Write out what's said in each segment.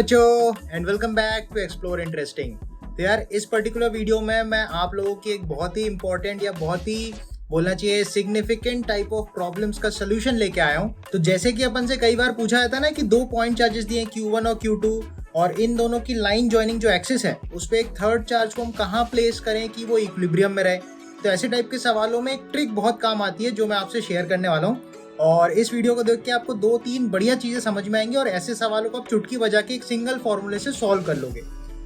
बच्चों and welcome back to explore interesting. तो यार इस पर्टिकुलर वीडियो में मैं आप लोगों की एक बहुत ही इंपॉर्टेंट या बहुत ही बोलना चाहिए सिग्निफिकेंट टाइप ऑफ प्रॉब्लम्स का सोल्यूशन लेके आया हूँ। तो जैसे कि अपन से कई बार पूछा जाता है ना कि दो पॉइंट चार्जेस दिए Q1 और Q2 और इन दोनों की लाइन ज्वाइनिंग जो एक्सिस है उस पर एक थर्ड चार्ज को हम कहाँ प्लेस करें कि वो इक्विलिब्रियम में रहे। तो ऐसे टाइप के सवालों में एक ट्रिक बहुत काम आती है जो मैं आपसे शेयर करने वाला हूँ और इस वीडियो को देख के आपको 2-3 बढ़िया चीजें समझ में आएंगी और ऐसे सवालों को आप चुटकी बजा के एक सिंगल फॉर्मूले से सॉल्व कर लोगे।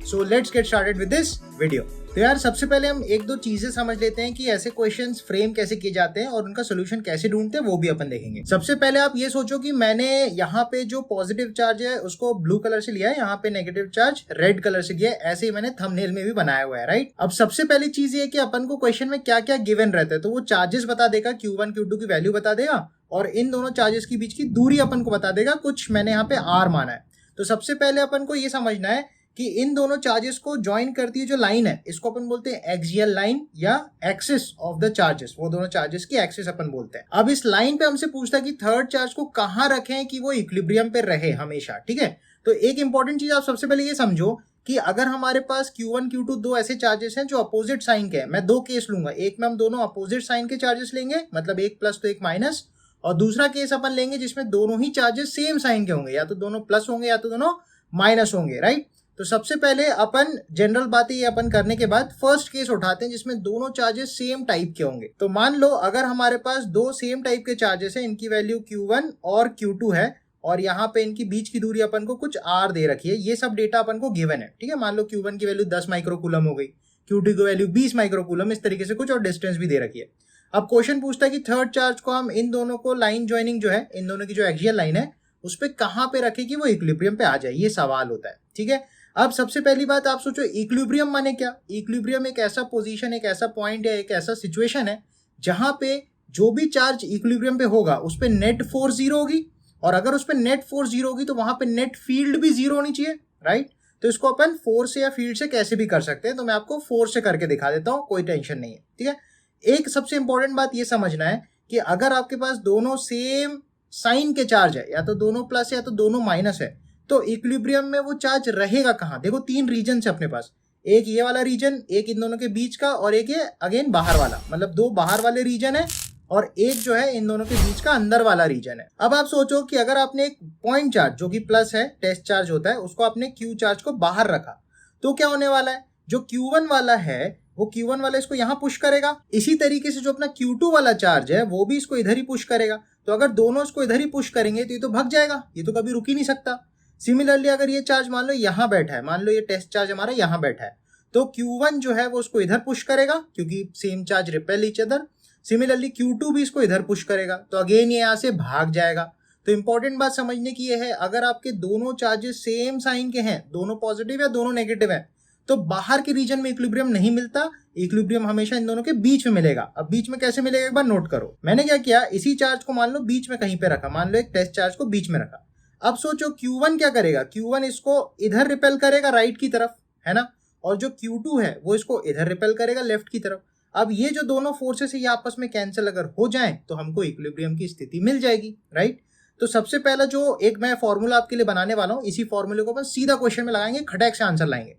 So let's get started with this video. तो यार सबसे पहले हम एक दो चीजें समझ लेते हैं कि ऐसे क्वेश्चंस फ्रेम कैसे किए जाते हैं और उनका सोल्यूशन कैसे ढूंढते हैं वो भी अपन देखेंगे। सबसे पहले आप ये सोचो कि मैंने यहाँ पे जो पॉजिटिव चार्ज है उसको ब्लू कलर से लिया है, यहाँ पे नेगेटिव चार्ज रेड कलर से लिया है। ऐसे ही मैंने थंबनेल में भी बनाया हुआ है, राइट। अब सबसे पहली चीज ये कि अपन को क्वेश्चन में क्या क्या गिवन रहता है, तो वो चार्जेस बता देगा, Q1 Q2 की वैल्यू बता देगा और इन दोनों चार्जेस के बीच की दूरी अपन को बता देगा। कुछ मैंने यहाँ पे R माना है। तो सबसे पहले अपन को ये समझना है कि इन दोनों चार्जेस को ज्वाइन करती है जो लाइन है इसको अपन बोलते हैं एक्सियल लाइन या एक्सिस ऑफ द चार्जेस। वो दोनों चार्जेस की एक्सिस अपन बोलते हैं। अब इस लाइन पे हमसे पूछता है कि थर्ड चार्ज को कहाँ रखें कि वो इक्विलिब्रियम पे रहे हमेशा, ठीक है। तो एक इंपॉर्टेंट चीज आप सबसे पहले ये समझो कि अगर हमारे पास Q1 Q2 दो ऐसे चार्जेस हैं जो अपोजिट साइन के हैं, मैं दो केस लूंगा। एक में हम दोनों अपोजिट साइन के चार्जेस लेंगे, मतलब एक प्लस तो एक माइनस, और दूसरा केस अपन लेंगे जिसमें दोनों ही चार्जेस सेम साइन के होंगे, या तो दोनों प्लस होंगे या तो दोनों माइनस होंगे, राइट। तो सबसे पहले अपन जनरल बातें ये अपन करने के बाद फर्स्ट केस उठाते हैं जिसमें दोनों चार्जेस सेम टाइप के होंगे। तो मान लो अगर हमारे पास दो सेम टाइप के चार्जेस हैं, इनकी वैल्यू Q1 और Q2 है और यहाँ पे इनकी बीच की दूरी अपन को कुछ R दे रखी है। ये सब डेटा अपन को गिवन है, ठीक है। मान लो Q1 की वैल्यू 10 माइक्रोकूलम हो गई, Q2 की वैल्यू 20 माइक्रोकूलम, इस तरीके से कुछ, और डिस्टेंस भी दे रखी है। अब क्वेश्चन पूछता है कि थर्ड चार्ज को हम इन दोनों को लाइन ज्वाइनिंग जो है, इन दोनों की जो एक्सियल लाइन है उस पर कहाँ पे रखे कि वो इक्विलिब्रियम पे आ जाए, ये सवाल होता है, ठीक है। अब सबसे पहली बात आप सोचो इक्विलिब्रियम माने क्या। इक्विलिब्रियम एक ऐसा पोजीशन, एक ऐसा पॉइंट है, एक ऐसा सिचुएशन है जहां पे जो भी चार्ज इक्विलिब्रियम पे होगा उस पे नेट फोर्स जीरो होगी, और अगर उस पे नेट फोर्स जीरो होगी तो वहां पे नेट फील्ड भी जीरो होनी चाहिए, राइट। तो इसको अपन फोर्स से या फील्ड से कैसे भी कर सकते हैं, तो मैं आपको फोर्स से करके दिखा देता हूं, कोई टेंशन नहीं है, ठीक है। एक सबसे इंपॉर्टेंट बात ये समझना है कि अगर आपके पास दोनों सेम साइन के चार्ज है, या तो दोनों प्लस या तो दोनों माइनस है, तो इक्विलिब्रियम में वो चार्ज रहेगा कहाँ। देखो तीन रीजन है अपने पास, एक ये वाला रीजन, एक इन दोनों के बीच का, और एक ये अगेन बाहर वाला, मतलब दो बाहर वाले रीजन है और एक जो है इन दोनों के बीच का अंदर वाला रीजन है। अब आप सोचो कि अगर आपने एक पॉइंट चार्ज जो कि प्लस है, टेस्ट चार्ज होता है, उसको आपने Q चार्ज को बाहर रखा, तो क्या होने वाला है, जो Q1 वाला है वो Q1 वाला इसको यहाँ पुश करेगा। इसी तरीके से जो अपना Q2 वाला चार्ज है वो भी इसको इधर ही पुश करेगा। तो अगर दोनों इसको इधर ही पुश करेंगे तो ये तो भाग जाएगा, ये तो कभी रुक ही नहीं सकता। सिमिलरली अगर ये चार्ज मान लो यहाँ बैठा है, मान लो ये टेस्ट चार्ज हमारा यहाँ बैठा है, तो Q1 जो है वो उसको इधर पुश करेगा क्योंकि same charge repel each other. Similarly Q2 भी इसको इधर पुश करेगा, तो अगेन ये यहाँ से भाग जाएगा। तो इंपॉर्टेंट बात समझने की ये है, अगर आपके दोनों चार्जेस सेम साइन के हैं, दोनों पॉजिटिव या दोनों नेगेटिव है, तो बाहर के रीजन में इक्विलिब्रियम नहीं मिलता, इक्विलिब्रियम हमेशा इन दोनों के बीच में मिलेगा। अब बीच में कैसे मिलेगा एक बार नोट करो। मैंने क्या किया, इसी चार्ज को मान लो बीच में कहीं पे रखा, मान लो एक टेस्ट चार्ज को बीच में रखा। अब सोचो Q1 क्या करेगा, Q1 इसको इधर रिपेल करेगा राइट की तरफ, है ना, और जो Q2 है वो इसको इधर रिपेल करेगा लेफ्ट की तरफ। अब ये जो दोनों फोर्सेस है ये आपस में कैंसिल अगर हो जाएं तो हमको इक्विलिब्रियम की स्थिति मिल जाएगी, राइट। तो सबसे पहला जो एक मैं फॉर्मूला आपके लिए बनाने वाला हूँ, इसी फॉर्मूले को अपन सीधा क्वेश्चन में लगाएंगे, खटैक से आंसर लाएंगे।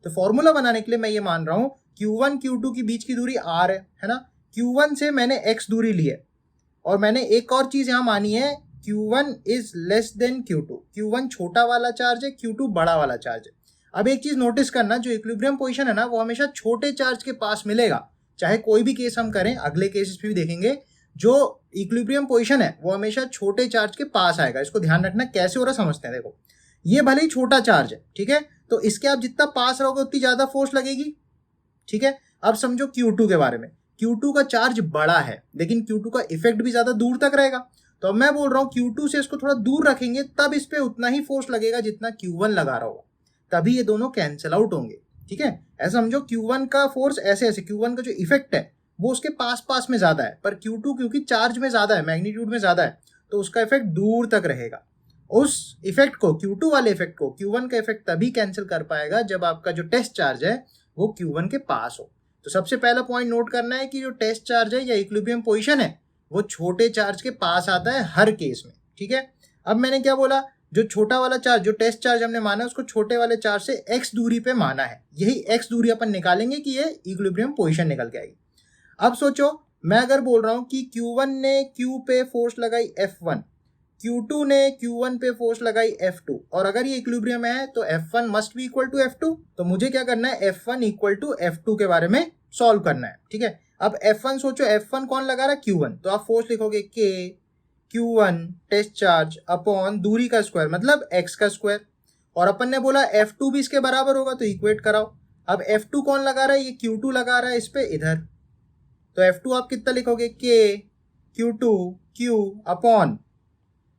तो फॉर्मूला बनाने के लिए मैं ये मान रहा हूँ Q1 Q2 की बीच की दूरी R है ना, Q1 से मैंने X दूरी ली है, और मैंने एक और चीज यहाँ मानी है, Q1 is less than Q2। Q1 छोटा वाला चार्ज है, Q2 बड़ा वाला चार्ज है। अब एक चीज नोटिस करना, जो इक्विलिब्रियम पोजीशन है ना वो हमेशा छोटे चार्ज के पास मिलेगा, चाहे कोई भी केस हम करें, अगले केसेस भी देखेंगे। जो इक्विलिब्रियम पोजीशन है वो हमेशा छोटे चार्ज के पास आएगा। इसको ध्यान रखना, कैसे हो रहा समझते हैं। देखो ये भले ही छोटा चार्ज है, ठीक है, तो इसके आप जितना पास रहोगे उतनी ज्यादा फोर्स लगेगी, ठीक है। अब समझो Q2 के बारे में, Q2 का चार्ज बड़ा है लेकिन Q2 का इफेक्ट भी ज्यादा दूर तक रहेगा। तो अब मैं बोल रहा हूँ Q2 से इसको थोड़ा दूर रखेंगे तब इस पे उतना ही फोर्स लगेगा जितना Q1 लगा रहा होगा, तभी ये दोनों कैंसिल आउट होंगे, ठीक है। ऐसा समझो Q1 का फोर्स ऐसे ऐसे, Q1 का जो इफेक्ट है वो उसके पास पास में ज्यादा है, पर Q2 क्योंकि चार्ज में ज्यादा है, मैग्नीट्यूड में ज्यादा है, तो उसका इफेक्ट दूर तक रहेगा। उस इफेक्ट को, Q2 वाले इफेक्ट को Q1 का इफेक्ट तभी कैंसिल कर पाएगा जब आपका जो टेस्ट चार्ज है वो Q1 के पास हो। तो सबसे पहला पॉइंट नोट करना है कि जो टेस्ट चार्ज है या इक्विलिब्रियम पोजीशन है वो छोटे चार्ज के पास आता है हर केस में, ठीक है। अब मैंने क्या बोला, जो छोटा वाला चार्ज, जो टेस्ट चार्ज हमने माना है, उसको छोटे वाले चार्ज से x दूरी पे माना है। यही x दूरी अपन निकालेंगे कि ये इक्विलिब्रियम पोजीशन निकल के आएगी। अब सोचो, मैं अगर बोल रहा हूं कि Q1 ने Q पे फोर्स लगाई F1, Q2 ने Q1 पे फोर्स लगाई F2, और अगर ये इक्विलिब्रियम है तो F1 must be equal to F2। तो मुझे क्या करना है, F1 इक्वल टू F2 के बारे में सॉल्व करना है। ठीक है, अब F1 सोचो, F1 कौन लगा रहा है, Q1, तो आप फोर्स लिखोगे K Q1 test charge upon दूरी का स्क्वायर मतलब x का स्क्वायर, और अपन ने बोला F2 भी इसके बराबर होगा, तो इक्वेट कराओ। अब F2 कौन लगा रहा है, ये Q2 लगा रहा है इस पे इधर, तो F2 आप कितना लिखोगे, K Q2 Q अपॉन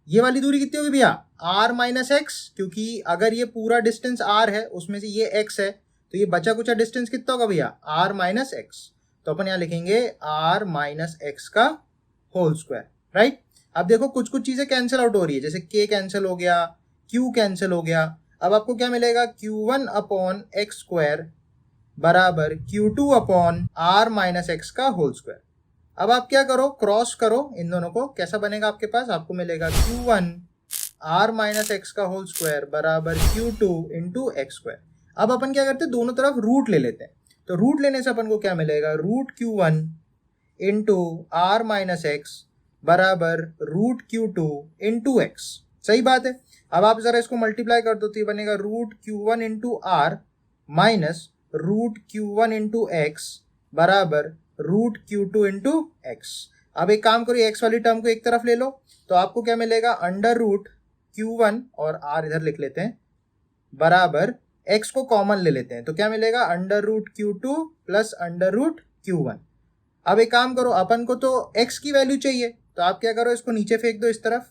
ये वाली दूरी कितनी होगी भैया, R माइनस एक्स, क्योंकि अगर ये पूरा डिस्टेंस R है उसमें से ये x है, तो ये बचा कुचा डिस्टेंस कितना होगा भैया, R माइनस एक्स। तो अपन यहाँ लिखेंगे R माइनस एक्स का होल स्क्वायर, राइट। अब देखो कुछ कुछ चीजें कैंसिल आउट हो रही है, जैसे K कैंसिल हो गया, Q कैंसिल हो गया। अब आपको क्या मिलेगा, Q1 अपॉन एक्स स्क्वायर बराबर Q2 upon R minus x का होल स्क्वायर। अब आप क्या करो, क्रॉस करो इन दोनों को, कैसा बनेगा आपके पास, आपको मिलेगा Q1 R माइनस एक्स का होल स्क्वायर बराबर Q2 इंटू एक्स स्क्वायर। अब अपन क्या करते हैं, दोनों तरफ रूट ले लेते हैं, तो रूट लेने से अपन को क्या मिलेगा, root Q1 into R minus x बराबर रूट Q2 इंटू एक्स। सही बात है। अब आप जरा इसको मल्टीप्लाई कर दो तो ये बनेगा root Q1 into R minus root Q1 into x बराबर रूट Q2 इंटू एक्स। अब एक काम करो, एक्स वाली टर्म को एक तरफ ले लो, तो आपको क्या मिलेगा, अंडर रूट Q1 और R इधर लिख लेते हैं बराबर x को कॉमन ले लेते हैं, तो क्या मिलेगा, under root Q2 plus under root Q1। अब एक काम करो, अपन को तो x की वैल्यू चाहिए, तो आप क्या करो, इसको नीचे फेंक दो इस तरफ,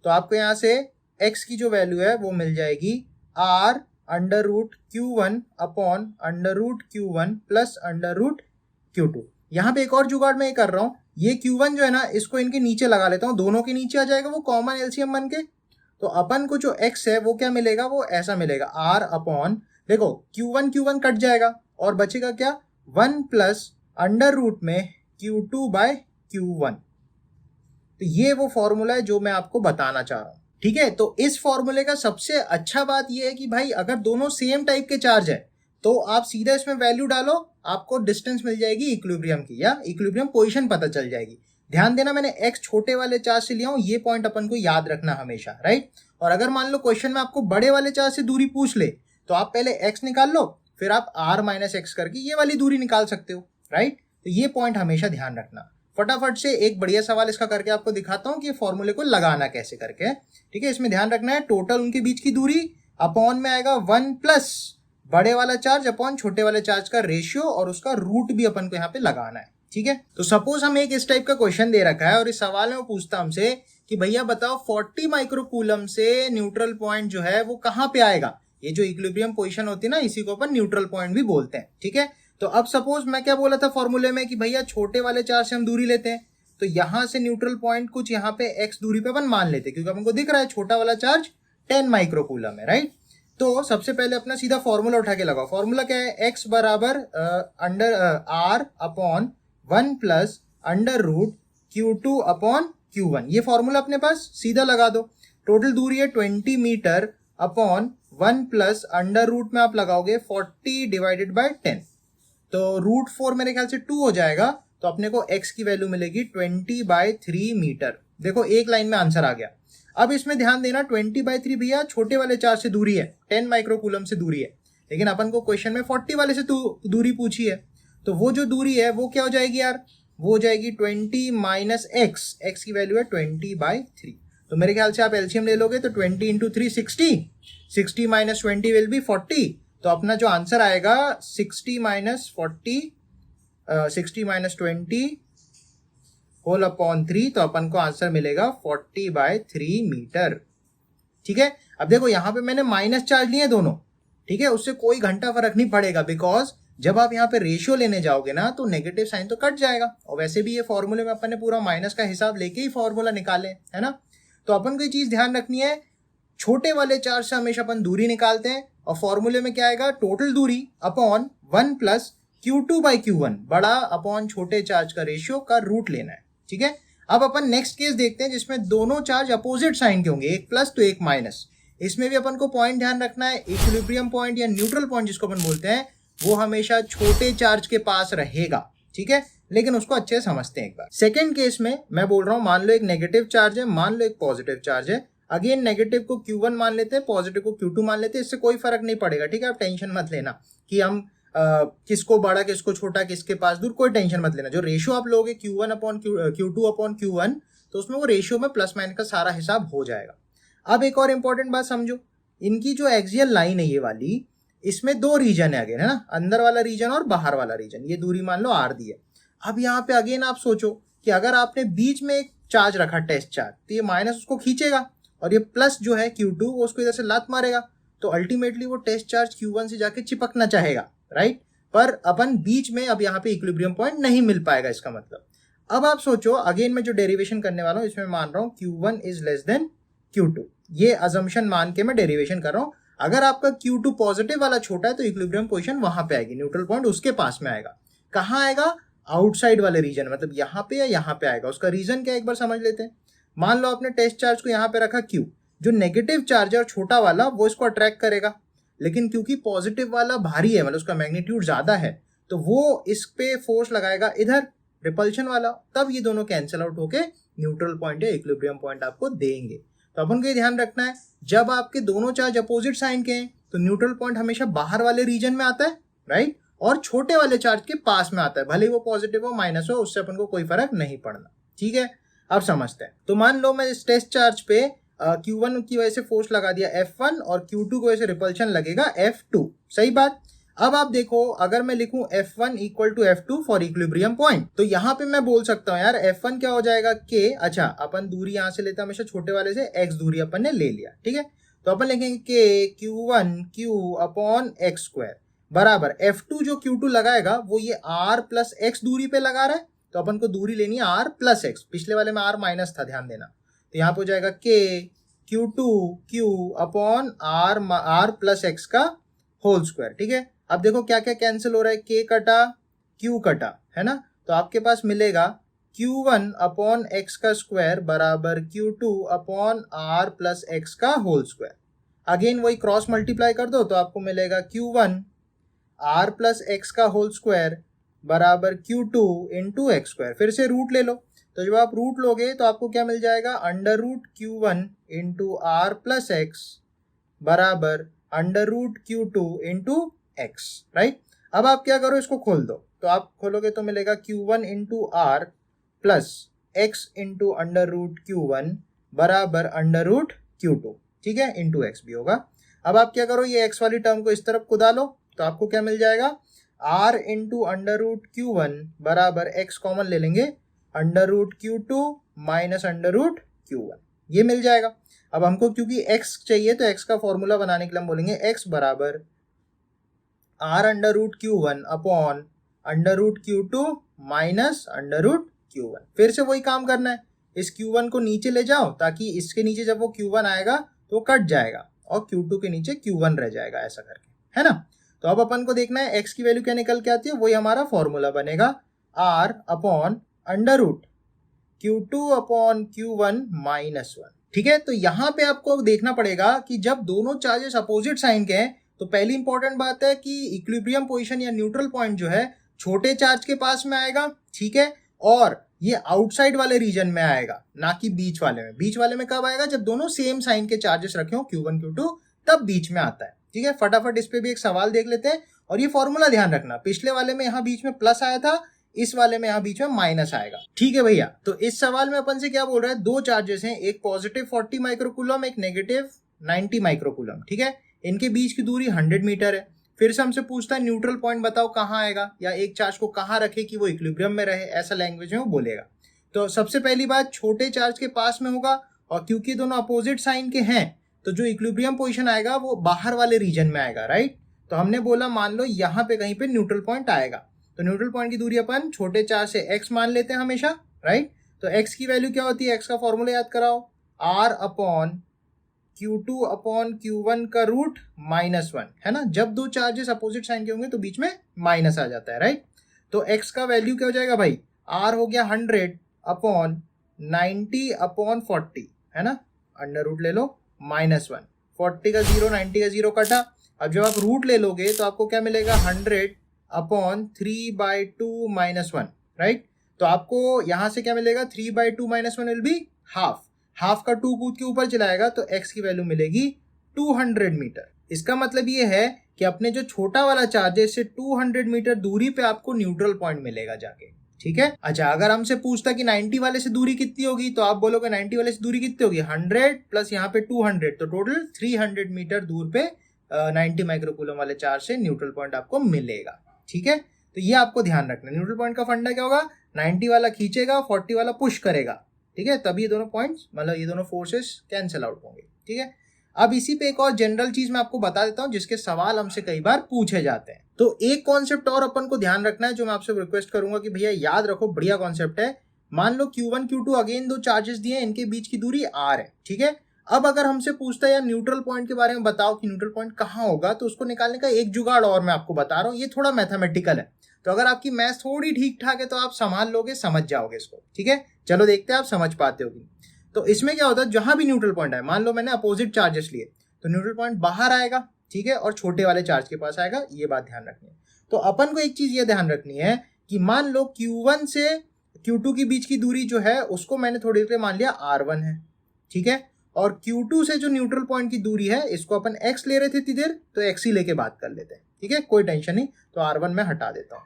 तो आपको यहाँ से x की जो वैल्यू है वो मिल जाएगी R under root Q1 upon under root Q1 plus under root Q2। यहाँ पे एक और जुगाड़ मैं कर रहा हूँ, ये Q1 जो है ना, इसको इनके नीचे लगा लेता हूँ, दोनों के नीचे आ जाएगा वो कॉमन एलसीएम बन के। तो अपन को जो x है वो क्या मिलेगा, वो ऐसा मिलेगा R अपॉन, देखो Q1 कट जाएगा और बचेगा क्या, 1 प्लस अंडर रूट में Q2 बाय Q1। तो ये वो फॉर्मूला है जो मैं आपको बताना चाह रहा हूँ। ठीक है, तो इस फॉर्मूले का सबसे अच्छा बात ये है कि भाई अगर दोनों सेम टाइप के चार्ज है तो आप सीधा इसमें वैल्यू डालो, आपको डिस्टेंस मिल जाएगी इक्विलिब्रियम की, या इक्विलिब्रियम पोजीशन पता चल जाएगी। ध्यान देना, मैंने x छोटे वाले चार्ज से लिया हूं, ये पॉइंट अपन को याद रखना हमेशा, राइट। और अगर मान लो क्वेश्चन में आपको बड़े वाले चार्ज से दूरी पूछ ले, तो आप पहले x निकाल लो, फिर आप r माइनस एक्स करके ये वाली दूरी निकाल सकते हो, राइट। तो ये पॉइंट हमेशा ध्यान रखना। फटाफट से एक बढ़िया सवाल इसका करके आपको दिखाता हूँ कि फॉर्मूले को लगाना कैसे करके। ठीक है, इसमें ध्यान रखना है टोटल उनके बीच की दूरी अपॉन में आएगा 1 प्लस बड़े वाला चार्ज अपॉन छोटे वाले चार्ज का रेशियो, और उसका रूट भी अपन को यहाँ पे लगाना है। ठीक है, तो सपोज हमें एक इस टाइप का क्वेश्चन दे रखा है और इस सवाल में वो पूछता हमसे कि भैया बताओ 40 माइक्रोकूलम से न्यूट्रल पॉइंट जो है वो कहाँ पे आएगा। ये जो इक्विलिब्रियम पोजीशन होती है ना, इसी को अपन न्यूट्रल पॉइंट भी बोलते हैं। ठीक है, तो अब सपोज मैं क्या बोला था फॉर्मूले में कि भैया छोटे वाले चार्ज से हम दूरी लेते हैं, तो यहां से न्यूट्रल पॉइंट कुछ यहाँ पे x दूरी पे अपन मान लेते हैं, क्योंकि अपन को दिख रहा है छोटा वाला चार्ज 10 माइक्रोकूलम है, राइट। तो सबसे पहले अपना सीधा फॉर्मूला उठा के लगाओ। फॉर्मूला क्या है, x बराबर under r upon 1 plus under root Q2 upon Q1। ये फॉर्मूला अपने पास सीधा लगा दो। टोटल दूरी है 20 metre upon 1 plus under root में आप लगाओगे 40 डिवाइडेड बाय 10, तो रूट 4 मेरे ख्याल से 2 हो जाएगा, तो अपने को x की वैल्यू मिलेगी 20/3 मीटर। देखो एक लाइन में आंसर आ गया। अब इसमें ध्यान देना 20/3 भैया छोटे वाले चार्ज से दूरी है, 10 माइक्रोकूलम से दूरी है, लेकिन अपन को क्वेश्चन में 40 वाले से दूरी पूछी है, तो वो जो दूरी है वो क्या हो जाएगी यार, वो हो जाएगी 20 माइनस x की वैल्यू है 20/3। तो मेरे ख्याल से आप एलसीएम ले लोगे तो 20 इंटू 3 60 माइनस 20 विल बी 40। तो अपना जो आंसर आएगा 60 माइनस 20 होल अपॉन 3, तो अपन को आंसर मिलेगा 40/3 मीटर। ठीक है, अब देखो यहाँ पे मैंने माइनस चार्ज लिए दोनों, ठीक है, उससे कोई घंटा फर्क नहीं पड़ेगा, बिकॉज जब आप यहाँ पे रेशियो लेने जाओगे ना तो नेगेटिव साइन तो कट जाएगा, और वैसे भी ये फॉर्मूले में अपन ने पूरा माइनस का हिसाब लेके ही फॉर्मूला निकाले, है ना। तो अपन को ये चीज ध्यान रखनी है, छोटे वाले चार्ज से हमेशा अपन दूरी निकालते हैं, और फॉर्मूले में क्या आएगा, टोटल दूरी अपॉन 1 प्लस Q2/Q1, बड़ा अपॉन छोटे चार्ज का रेशियो का रूट लेना है। ठीक है, अब अपन नेक्स्ट केस देखते हैं जिसमें दोनों चार्ज अपोजिट साइन के होंगे, एक प्लस तो एक माइनस। इसमें भी अपन को पॉइंट ध्यान रखना है, इक्विलिब्रियम पॉइंट या न्यूट्रल पॉइंट जिसको अपन बोलते हैं वो हमेशा छोटे चार्ज के पास रहेगा, ठीक है, लेकिन उसको अच्छे से समझते हैं एक बार। सेकेंड केस में मैं बोल रहा हूं, मान लो एक नेगेटिव चार्ज है, मान लो एक पॉजिटिव चार्ज है। अगेन नेगेटिव को Q1 मान लेते हैं, पॉजिटिव को Q2 मान लेते हैं, इससे कोई फर्क नहीं पड़ेगा, ठीक है, आप टेंशन मत लेना कि हम किसको बड़ा किसको छोटा किसके पास दूर, कोई टेंशन मत लेना। जो रेशियो आप लोगे Q1 upon Q2 upon Q1, तो उसमें वो रेशियो में प्लस माइनस का सारा हिसाब हो जाएगा। अब एक और इंपॉर्टेंट बात समझो, इनकी जो एक्सियल लाइन है ये वाली, इसमें दो रीजन है अगेन, है ना, अंदर वाला रीजन और बाहर वाला रीजन। ये दूरी मान लो R दी है। अब यहाँ पे अगेन आप सोचो कि अगर आपने बीच में एक चार्ज रखा टेस्ट चार्ज, तो ये माइनस उसको खींचेगा और ये प्लस जो है Q2 वो उसको इधर से लात मारेगा, तो अल्टीमेटली वो टेस्ट चार्ज Q1 से जाके चिपकना चाहेगा, राइट। पर अपन बीच में अब यहाँ पे इक्विलिब्रियम पॉइंट नहीं मिल पाएगा, इसका मतलब। अब आप सोचो अगेन मैं जो डेरिवेशन करने वाला हूँ इसमें मान रहा हूँ Q1 is less than Q2, ये अजम्पशन मान के मैं डेरिवेशन कर रहा हूँ। अगर आपका Q2 पॉजिटिव वाला छोटा है तो इक्विलिब्रियम पोजीशन वहां पे आएगी, न्यूट्रल पॉइंट उसके पास में आएगा। कहाँ आएगा? आउटसाइड वाले रीजन, मतलब यहाँ पे या यहाँ पे आएगा। उसका रीजन क्या एक बार समझ लेते हैं। मान लो आपने टेस्ट चार्ज को यहाँ पे रखा Q, जो नेगेटिव चार्ज है और छोटा वाला वो इसको अट्रैक्ट करेगा, लेकिन क्योंकि पॉजिटिव वाला भारी है, मतलब उसका मैग्नीट्यूड ज्यादा है, तो वो इस पे फोर्स लगाएगा इधर रिपल्शन वाला, तब ये दोनों कैंसिल आउट होके न्यूट्रल पॉइंट या इक्विलिब्रियम पॉइंट आपको देंगे। तो अपन को ये ध्यान रखना है, जब आपके दोनों चार्ज अपोजिट साइन के हैं तो न्यूट्रल पॉइंट हमेशा बाहर वाले रीजन में आता है, राइट, और छोटे वाले चार्ज के पास में आता है, भले वो पॉजिटिव हो माइनस हो, उससे अपन को कोई फर्क नहीं पड़ना, ठीक है। अब समझते हैं। तो मान लो मैं इस टेस्ट चार्ज पे Q1 की वजह से फोर्स लगा दिया F1 और Q2 की वजह से रिपल्शन लगेगा F2, सही बात। अब आप देखो अगर मैं लिखूं F1 equal to F2 for equilibrium point, तो यहाँ पे मैं बोल सकता हूँ यार F1 क्या हो जाएगा K, अच्छा अपन दूरी यहाँ से लेते हैं हमेशा छोटे वाले से, X दूरी अपन ने ले लिया, ठीक है, तो अपन लिखेंगे K Q1 Q upon X square बराबर F2 जो Q2 लगाएगा वो ये R प्लस X दूरी पे लगा रहा है, तो अपन को दूरी लेनी है R प्लस X, पिछले वाले में R माइनस था, ध्यान देना। तो यहाँ पे हो जाएगा K Q2 Q upon R plus X का होल स्क्वायर, ठीक है। अब देखो क्या क्या कैंसिल हो रहा है, K कटा Q कटा, है ना, तो आपके पास मिलेगा Q1 अपॉन X का स्क्वायर बराबर Q2 upon R plus X का होल स्क्वायर। अगेन वही क्रॉस मल्टीप्लाई कर दो तो आपको मिलेगा Q1 R प्लस X का होल स्क्वायर बराबर Q2 इंटू एक्स स्क्वायर। फिर से रूट ले लो, तो जब आप रूट लोगे तो आपको क्या मिल जाएगा, under root Q1 into R plus X बराबर under root Q2 into X, right. अब आप क्या करो, इसको खोल दो, तो आप खोलोगे तो मिलेगा Q1 into R plus X into under root Q1 बराबर अंडर रूट Q2, ठीक है, इंटू X भी होगा। अब आप क्या करो, ये X वाली टर्म को इस तरफ को डालो, तो आपको क्या मिल जाएगा, R into under root Q1 बराबर X कॉमन ले लेंगे, under root Q2 minus under root Q1, ये मिल जाएगा। अब हमको क्योंकि X चाहिए तो X का फॉर्मूला बनाने के लिए हम बोलेंगे X बराबर R under root Q1 upon under root Q2 minus under root Q1। फिर से वही काम करना है, इस Q1 को नीचे ले जाओ ताकि इसके नीचे जब वो Q1 आएगा तो कट जाएगा और Q2 के नीचे Q1 रह जाएगा, ऐसा करके, है ना। तो अब अपन को देखना है X की वैल्यू क्या निकल के आती है, वही हमारा फॉर्मूला बनेगा R upon under root Q2 upon Q1 minus 1, ठीक है। तो यहाँ पे आपको देखना पड़ेगा कि जब दोनों चार्जेस अपोजिट साइन के हैं तो पहली इंपॉर्टेंट बात है कि इक्विलिब्रियम पोजीशन या न्यूट्रल पॉइंट जो है छोटे चार्ज के पास में आएगा, ठीक है, और ये आउटसाइड वाले रीजन में आएगा, ना कि बीच वाले में। बीच वाले में कब आएगा, जब दोनों सेम साइन के चार्जेस रखे हो Q1 Q2, तब बीच में आता है, ठीक है। फटाफट इस पे भी एक सवाल देख लेते हैं, और ये फॉर्मूला ध्यान रखना, पिछले वाले में यहाँ बीच में प्लस आया था, इस वाले में यहाँ बीच में माइनस आएगा, ठीक है भैया। तो इस सवाल में अपन से क्या बोल रहा है, दो चार्जेस हैं, एक पॉजिटिव 40 माइक्रोकूलम, एक नेगेटिव 90 माइक्रोकूलम, ठीक है, इनके बीच की दूरी 100 मीटर है। फिर से हमसे पूछता है न्यूट्रल पॉइंट बताओ कहाँ आएगा, या एक चार्ज को कहाँ रखे कि वो इक्विलिब्रियम में रहे, ऐसा लैंग्वेज में वो बोलेगा। तो सबसे पहली बात, छोटे चार्ज के पास में होगा, और क्योंकि दोनों अपोजिट साइन के हैं तो जो इक्विलिब्रियम पोजीशन आएगा वो बाहर वाले रीजन में आएगा, राइट। तो हमने बोला मान लो यहाँ पे कहीं पे न्यूट्रल पॉइंट आएगा, तो न्यूट्रल पॉइंट की दूरी अपन छोटे चार्ज से x मान लेते हैं हमेशा, राइट। तो x की वैल्यू क्या होती है, x का फॉर्मूला याद कराओ, R upon Q2 upon Q1 का रूट माइनस 1, है ना। जब दो चार्जेस अपोजिट साइन के होंगे तो बीच में माइनस आ जाता है, राइट। तो x का वैल्यू क्या हो जाएगा भाई, R हो गया 100 अपॉन 90 अपॉन 40 है ना, अंडर रूट ले लो -1, 40 का 0, 90 का 0 कटा। अब जब आप रूट ले लोगे तो आपको क्या मिलेगा, 100 अपॉन 3/2 -1, राइट। तो आपको यहाँ से क्या मिलेगा, 3/2 -1 विल बी हाफ, हाफ का 2 कूद के ऊपर चलाएगा तो x की वैल्यू मिलेगी 200 मीटर। इसका मतलब ये है कि अपने जो छोटा वाला चार्ज है इससे 200 मीटर दूरी पे आपको न्यूट्रल पॉइंट मिलेगा जाके, ठीक है। अच्छा, अगर हमसे पूछता कि 90 वाले से दूरी कितनी होगी, तो आप बोलोगे 90 वाले से दूरी कितनी होगी, 100 प्लस यहाँ पे 200, तो टोटल 300 मीटर दूर पे 90 माइक्रोकूलम वाले चार्ज से न्यूट्रल पॉइंट आपको मिलेगा, ठीक है। तो ये आपको ध्यान रखना, न्यूट्रल पॉइंट का फंडा क्या होगा, 90 वाला खींचेगा, 40 वाला पुश करेगा, ठीक है, तभी ये दोनों पॉइंट्स, मतलब ये दोनों फोर्सेस कैंसिल आउट होंगे, ठीक है। अब इसी पे एक और जनरल चीज मैं आपको बता देता हूं जिसके सवाल हमसे कई बार पूछे जाते हैं। तो एक कॉन्सेप्ट और अपन को ध्यान रखना है जो मैं आपसे रिक्वेस्ट करूंगा कि भैया याद रखो, बढ़िया कॉन्सेप्ट है। मान लो Q1 Q2 अगेन दो चार्जेस दिए, इनके बीच की दूरी R है, ठीक है। अब अगर हमसे पूछता है यार न्यूट्रल पॉइंट के बारे में बताओ कि न्यूट्रल पॉइंट कहाँ होगा, तो उसको निकालने का एक जुगाड़ और मैं आपको बता रहा हूँ, ये थोड़ा मैथमेटिकल है, तो अगर आपकी मैथ्स थोड़ी ठीक ठाक है तो आप संभाल लोगे, समझ जाओगे इसको, ठीक है। चलो देखते हैं आप समझ पाते हो कि। तो इसमें क्या होता है, जहां भी न्यूट्रल पॉइंट है, मान लो मैंने अपोजिट चार्जेस लिए, तो न्यूट्रल पॉइंट बाहर आएगा, ठीक है, और छोटे वाले चार्ज के पास आएगा, ये बात ध्यान रखनी है। तो अपन को एक चीज ये ध्यान रखनी है कि मान लो Q1 से Q2 के बीच की दूरी जो है उसको मैंने थोड़ी देर मान लिया R1 है, ठीक है, और Q2 से जो न्यूट्रल पॉइंट की दूरी है इसको अपन X ले रहे थे इतनी देर, तो X ही लेके बात कर लेते हैं, ठीक है, कोई टेंशन नहीं। तो R1 में हटा देता हूँ,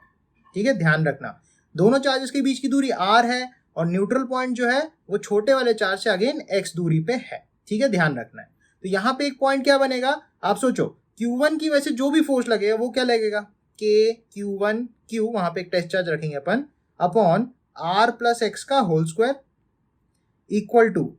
ठीक है। ध्यान रखना दोनों चार्जेस के बीच की दूरी R है और न्यूट्रल पॉइंट जो है वो छोटे वाले चार्ज से अगेन X दूरी पे है, ठीक है, ध्यान रखना है। तो यहाँ पे एक पॉइंट क्या बनेगा, आप सोचो Q1 की वजह से जो भी फोर्स लगेगा वो क्या लगेगा, K Q1 Q, वहां पे एक टेस्ट चार्ज रखेंगे अपन, अपॉन R प्लस X का होल स्क्वायर इक्वल टू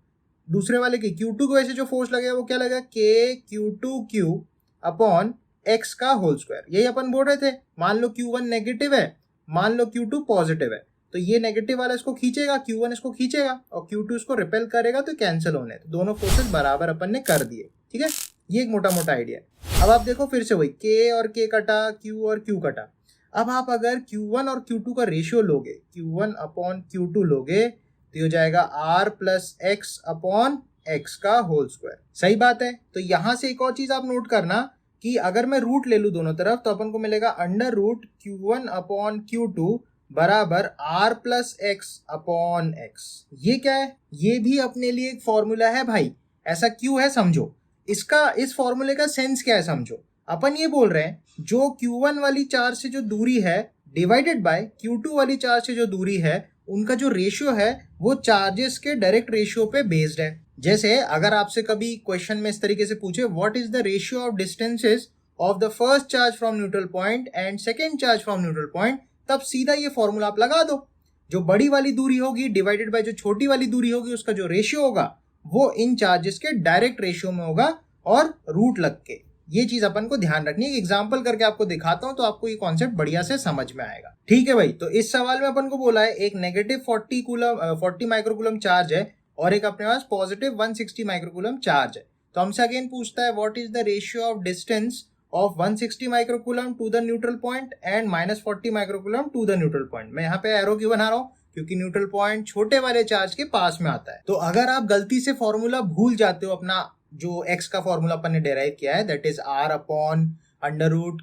दूसरे वाले की Q2 की वजह से जो फोर्स लगेगा वो क्या लगेगा, K Q2 Q upon X का होल स्क्वायर। यही अपन बोल रहे थे, मान लो Q1 नेगेटिव है, मान लो Q2 पॉजिटिव है, तो ये नेगेटिव वाला इसको खींचेगा, Q1 इसको खींचेगा और Q2 इसको रिपेल करेगा, तो कैंसिल होने, तो दोनों फोर्सेस बराबर अपन ने कर दिए, ठीक है। ये एक मोटा मोटा आइडिया है। अब आप देखो फिर से वही K और K कटा, Q और Q कटा। अब आप अगर Q1 और Q2 का रेशियो लोगे, Q1 अपॉन Q2 लोगे, तो हो जाएगा R plus X upon X का होल स्क्वायर, सही बात है। तो यहां से एक और चीज आप नोट करना कि अगर मैं रूट ले लूं दोनों तरफ, तो अपन को मिलेगा under root Q1 upon Q2 बराबर R plus X upon X। ये क्या है, ये भी अपने लिए एक फॉर्मूला है भाई, ऐसा क्यों है समझो, इसका इस फॉर्मूले का सेंस क्या है समझो। अपन ये बोल रहे हैं जो Q1 वाली चार्ज से जो दूरी है डिवाइडेड बाय Q2 वाली चार्ज से जो दूरी है, उनका जो रेशियो है वो चार्जेस के डायरेक्ट रेशियो पे बेस्ड है। जैसे अगर आपसे कभी क्वेश्चन में इस तरीके से पूछे, what is the ratio of distances of the first charge from neutral point and second charge from neutral point, तब सीधा ये फॉर्मूला आप लगा दो, जो बड़ी वाली दूरी होगी डिवाइडेड बाय जो छोटी वाली दूरी होगी, उसका जो रेशियो होगा वो इन चार्जेस के डायरेक्ट रेशियो में होगा और रूट लग के। ये चीज अपन को ध्यान रखनी है, एग्जांपल करके आपको दिखाता हूं तो आपको ये कॉन्सेप्ट बढ़िया से समझ में आएगा, ठीक है भाई। तो इस सवाल में अपन को बोला है एक नेगेटिव 40 माइक्रोकूलम चार्ज है और एक अपने पास पॉजिटिव 160 माइक्रोकूलम चार्ज है। तो हमसे अगेन पूछता है what is the ratio of distance of 160 microcoulomb to the neutral point and -40 microcoulomb to the neutral point. मैं यहाँ पे एरो क्यों बना रहा हूँ, क्योंकि न्यूट्रल पॉइंट छोटे वाले चार्ज के पास में आता है। तो अगर आप गलती से फॉर्मूला भूल जाते हो, अपना जो x का फॉर्मूला अपन ने डेराइव किया है, that is R upon under root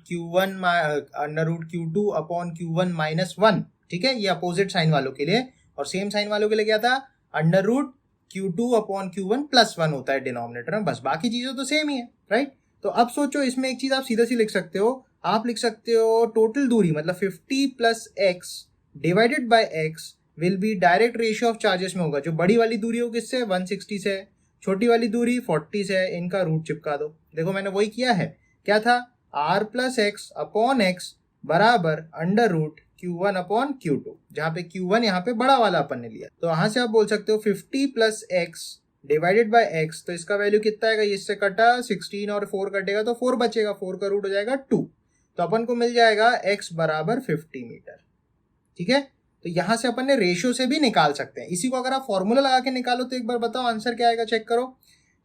Q2 upon Q1 -1, ठीक है, ये अपोजिट साइन वालों के लिए, और सेम साइन वालों के लिए क्या था, under root Q2 upon Q1 +1 होता है डिनोमिनेटर में, बस बाकी चीजें तो सेम ही है, राइट। तो अब सोचो इसमें एक चीज आप सीधा सी लिख सकते हो, आप लिख सकते हो टोटल दूरी मतलब 50 plus x divided by x will be direct ratio of charges में होगा। जो बड़ी वाली दूरी होगी किससे, 160 से, छोटी वाली दूरी 40 से, इनका रूट चिपका दो। देखो मैंने वही किया है, क्या था, R plus x upon x बराबर under root Q1 upon Q2, जहां पे Q1 यहाँ पे बड़ा वाला अपन ने लिया। तो यहां से आप बोल सकते हो 50 plus x divided by x, तो इसका वैल्यू कितना आएगा, इससे कटा 16 और 4 कटेगा तो 4 बचेगा, 4 का रूट हो जाएगा 2, तो अपन को मिल जाएगा x बराबर 50 मीटर, ठीक है। तो यहां से अपन ने रेशियो से भी निकाल सकते हैं। इसी को अगर आप फॉर्मूला लगा के निकालो तो एक बार बताओ आंसर क्या आएगा, चेक करो।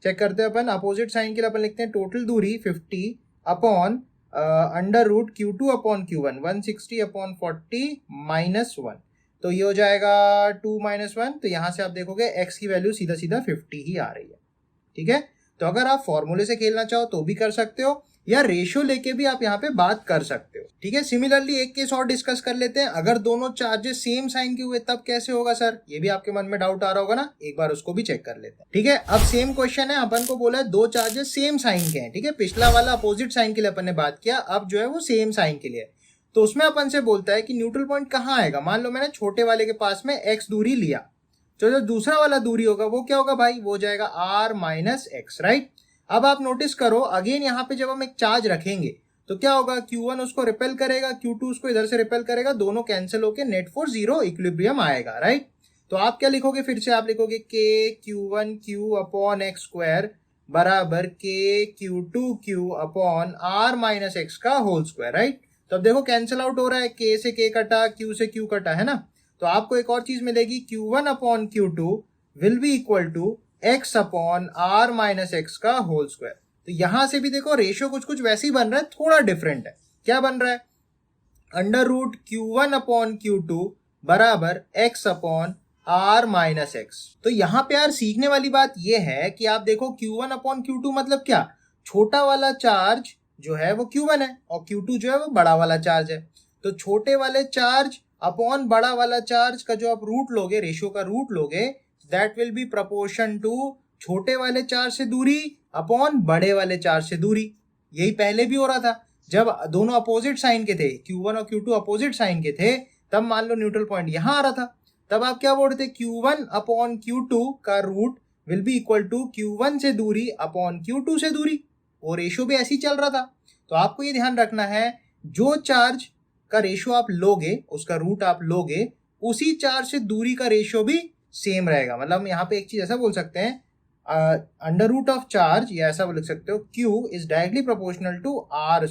चेक करते हैं अपन, अपोजिट साइन के लिए अपन लिखते हैं टोटल दूरी 50 upon under root Q2 upon Q1 160 upon 40 -1। तो ये हो जाएगा 2 - 1, तो यहाँ से आप देखोगे x की वैल्यू सीधा सीधा 50 ही आ रही है। ठीक है, तो अगर आप फॉर्मूले से खेलना चाहो तो भी कर सकते हो, या रेशियो लेके भी आप यहाँ पे बात कर सकते हो। ठीक है, सिमिलरली एक केस और डिस्कस कर लेते हैं। अगर दोनों चार्जेस सेम साइन के हुए तब कैसे होगा सर, ये भी आपके मन में डाउट आ रहा होगा ना, एक बार उसको भी चेक कर लेते हैं। ठीक है, अब सेम क्वेश्चन है, अपन को बोला है दो चार्जेस सेम साइन के हैं। ठीक है, पिछला वाला अपोजिट साइन के लिए अपन ने बात किया, अब जो है वो सेम साइन के लिए। तो उसमें अपन से बोलता है कि न्यूट्रल पॉइंट कहाँ आएगा। मान लो मैंने छोटे वाले के पास में x दूरी लिया, तो जो दूसरा वाला दूरी होगा वो क्या होगा भाई, वो जाएगा r - x, राइट। अब आप नोटिस करो अगेन यहाँ पे जब हम एक चार्ज रखेंगे तो क्या होगा, Q1 उसको रिपेल करेगा, Q2 उसको इधर से रिपेल करेगा, दोनों कैंसिल होके नेट फोर्स 0 इक्विलिब्रियम आएगा, राइट। तो आप क्या लिखोगे, फिर से आप लिखोगे KQ1Q/x² बराबर KQ2Q/r - x का होल स्क्वायर, राइट। तो अब देखो कैंसिल आउट हो रहा है, K से K कटा, Q से Q कटा, है ना। तो आपको एक और चीज मिलेगी, Q1/Q2 will be equal to x/r - x का होल स्क्वायर। तो यहां से भी देखो रेशियो कुछ कुछ वैसे ही बन रहा है, थोड़ा डिफरेंट है। क्या बन रहा है, √Q1/Q2 बराबर x/r - x। तो यहां पे यार सीखने वाली बात यह है कि आप देखो Q1/Q2 मतलब क्या, छोटा वाला चार्ज जो है वो Q1 है और Q2 जो है वो बड़ा वाला चार्ज है। तो छोटे वाले चार्ज अपॉन बड़ा वाला चार्ज का जो आप रूट लोगे, रेशियो का रूट लोगे, that will be proportion to छोटे वाले चार्ज से दूरी अपॉन बड़े वाले चार्ज से दूरी। यही पहले भी हो रहा था, जब दोनों अपोजिट साइन के थे, Q1 और Q2 अपोजिट साइन के थे, तब मान लो न्यूट्रल पॉइंट यहां आ रहा था, तब आप क्या बोल रहे थे, Q1/Q2 का root will be equal to Q1 से दूरी अपॉन Q2 से दूरी। वो रेशियो भी ऐसे ही चल रहा था। तो आपको ये ध्यान रखना है, जो चार्ज का रेशियो आप लोगे, उसका रूट आप लोगे, उसी चार्ज से दूरी का रेशियो भी सेम रहेगा। मतलब हम यहाँ पे एक चीज ऐसा बोल सकते हैं, अंडर रूट ऑफ चार्ज, या ऐसा बोल सकते हो, Q is directly proportional to r²।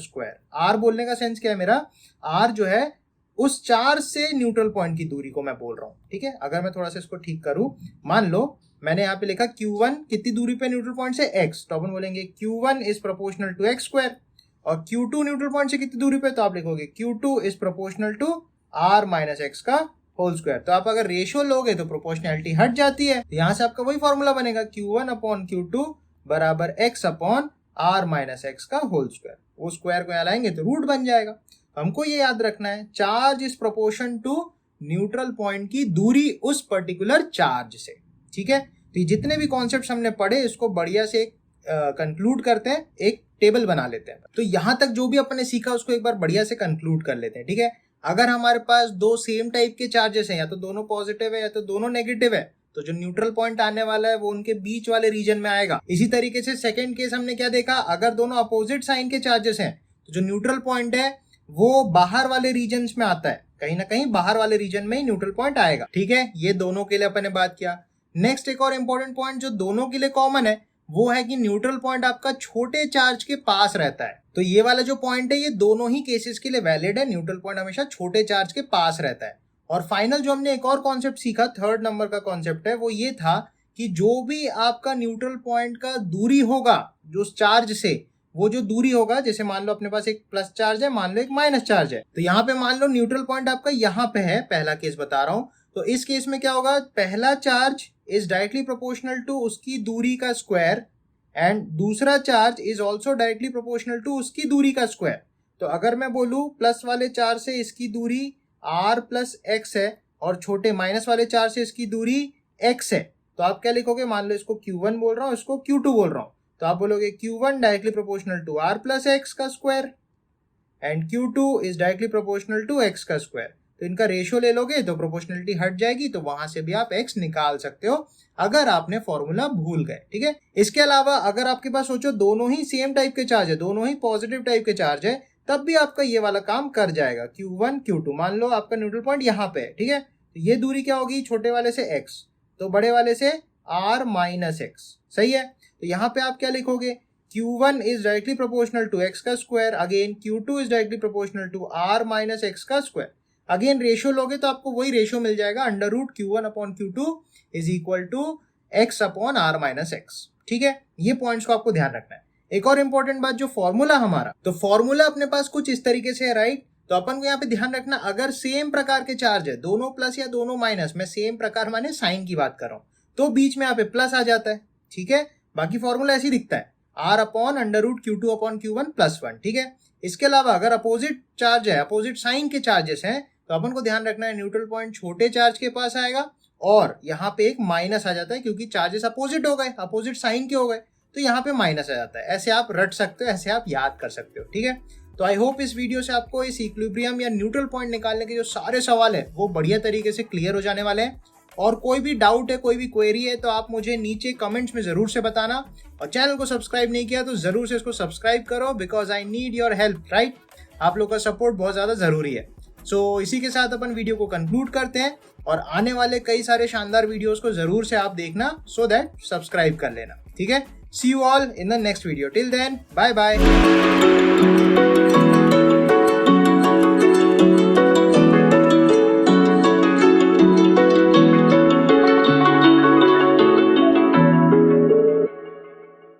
r बोलने का सेंस क्या है मेरा, r जो है उस चार्ज से न्यूट्रल पॉइंट की दूरी को मैं बोल रहा हूँ। ठीक है, अगर मैं थोड़ा सा इसको ठीक करूं, मान लो मैंने यहाँ पे लिखा Q1 कितनी दूरी पे न्यूट्रल पॉइंट से, x, तो अपन बोलेंगे Q1 is proportional to x²। और Q2 न्यूट्रल पॉइंट से कितनी दूरी पे, तो आप लिखोगे Q2 is proportional to r - x का होल स्क्वायर। तो आप अगर रेशियो लोगे तो प्रोपोर्शनैलिटी हट जाती है, तो यहाँ से आपका वही फॉर्मूला बनेगा, Q1/Q2 बराबर x/r - x का होल स्क्वायर। वो स्क्वायर को यहाँ लाएंगे तो रूट बन जाएगा। हमको ये याद रखना है, charge is proportion to neutral point की दूरी उस पर्टिकुलर चार्ज से। ठीक है, तो ये जितने भी कॉन्सेप्ट्स हमने पढ़े, इसको बढ़िया से कंक्लूड करते हैं, एक टेबल बना लेते हैं। तो यहां तक जो भी अपन ने सीखा उसको एक बार बढ़िया से कंक्लूड कर लेते हैं। ठीक है, अगर हमारे पास दो सेम टाइप के चार्जेस हैं, या तो दोनों पॉजिटिव है या तो दोनों नेगेटिव है, तो जो न्यूट्रल पॉइंट आने वाला है वो उनके बीच वाले रीजन में आएगा। इसी तरीके से सेकंड केस हमने क्या देखा, अगर दोनों अपोजिट साइन के चार्जेस हैं तो जो न्यूट्रल पॉइंट है वो बाहर वाले रीजन में आता है, कहीं ना कहीं बाहर वाले रीजन में ही न्यूट्रल पॉइंट आएगा। ठीक है, ये दोनों के लिए अपन ने बात किया। नेक्स्ट एक और इंपॉर्टेंट पॉइंट जो दोनों के लिए कॉमन है, वो है कि न्यूट्रल पॉइंट आपका छोटे चार्ज के पास रहता है। तो ये वाला जो पॉइंट है ये दोनों ही केसेस के लिए वैलिड है, न्यूट्रल पॉइंट हमेशा छोटे चार्ज के पास रहता है। और फाइनल जो हमने एक और कॉन्सेप्ट सीखा, थर्ड नंबर का कॉन्सेप्ट है, वो ये था कि जो भी आपका न्यूट्रल पॉइंट का दूरी होगा जो चार्ज से, वो जो दूरी होगा, जैसे मान लो अपने पास एक प्लस चार्ज है, मान लो एक माइनस चार्ज है, तो यहाँ पे मान लो न्यूट्रल पॉइंट आपका यहाँ पे है, पहला केस बता रहा हूँ। तो इस केस में क्या होगा, पहला charge is directly proportional to उसकी दूरी का स्क्वायर, एंड दूसरा charge is also directly proportional to उसकी दूरी का स्क्वायर। तो अगर मैं बोलूं प्लस वाले चार्ज से इसकी दूरी r+x है और छोटे माइनस वाले चार्ज से इसकी दूरी x है, तो आप क्या लिखोगे, मान लो इसको Q1 बोल रहा हूँ, इसको Q2 बोल रहा हूँ, तो आप बोलोगे Q1 directly proportional to r+x का square and Q2 is directly proportional to x का स्क्वायर। तो इनका रेशियो ले लोगे तो प्रोपोर्शनलिटी हट जाएगी, तो वहां से भी आप x निकाल सकते हो अगर आपने फॉर्मूला भूल गए। ठीक है, इसके अलावा अगर आपके पास सोचो दोनों ही सेम टाइप के चार्ज है, दोनों ही पॉजिटिव टाइप के चार्ज है, तब भी आपका ये वाला काम कर जाएगा। Q1 Q2 मान लो आपका न्यूट्रल पॉइंट यहाँ पे है, ठीक है, तो ये दूरी क्या होगी, छोटे वाले से x, तो बड़े वाले से r-x, सही है। तो यहाँ पे आप क्या लिखोगे, Q1 is directly proportional to x का square, again Q2 is directly proportional to r-x का स्क्वायर। अगेन रेशियो लोगे तो आपको वही रेशियो मिल जाएगा, √Q1/Q2 is equal to x/r-x। ठीक है, ये पॉइंट्स को आपको ध्यान रखना है। एक और इंपॉर्टेंट बात, जो फॉर्मूला हमारा, तो फॉर्मूला अपने पास कुछ इस तरीके से है, राइट। तो अपन को यहाँ पे ध्यान रखना, अगर सेम प्रकार के चार्ज है, दोनों प्लस या दोनों माइनस, मैं सेम प्रकार माने साइन की बात कर रहा हूँ, तो बीच में यहाँ पे प्लस आ जाता है, ठीक है। बाकी फॉर्मूला ऐसे ही दिखता है, R/√Q2/Q1 +1, ठीक है। इसके अलावा अगर अपोजिट चार्ज है, अपोजिट साइन के चार्जेस हैं, तो अपन को ध्यान रखना है न्यूट्रल पॉइंट छोटे चार्ज के पास आएगा और यहाँ पे एक माइनस आ जाता है, क्योंकि चार्जेस अपोजिट हो गए, अपोजिट साइन के हो गए, तो यहाँ पे माइनस आ जाता है। ऐसे आप रट सकते हो, ऐसे आप याद कर सकते हो, ठीक है। तो आई होप इस वीडियो से आपको इस इक्विलिब्रियम या न्यूट्रल पॉइंट निकालने के जो सारे सवाल है वो बढ़िया तरीके से क्लियर हो जाने वाले हैं। और कोई भी डाउट है, कोई भी क्वेरी है, तो आप मुझे नीचे कमेंट्स में जरूर से बताना। और चैनल को सब्सक्राइब नहीं किया तो जरूर से इसको सब्सक्राइब करो, because I need your help, right. आप लोग का सपोर्ट बहुत ज्यादा जरूरी है। सो इसी के साथ अपन वीडियो को कंक्लूड करते हैं और आने वाले कई सारे शानदार वीडियोस को जरूर से आप देखना, सो दैट सब्सक्राइब कर लेना, ठीक है। See you all in the next video, till then bye bye.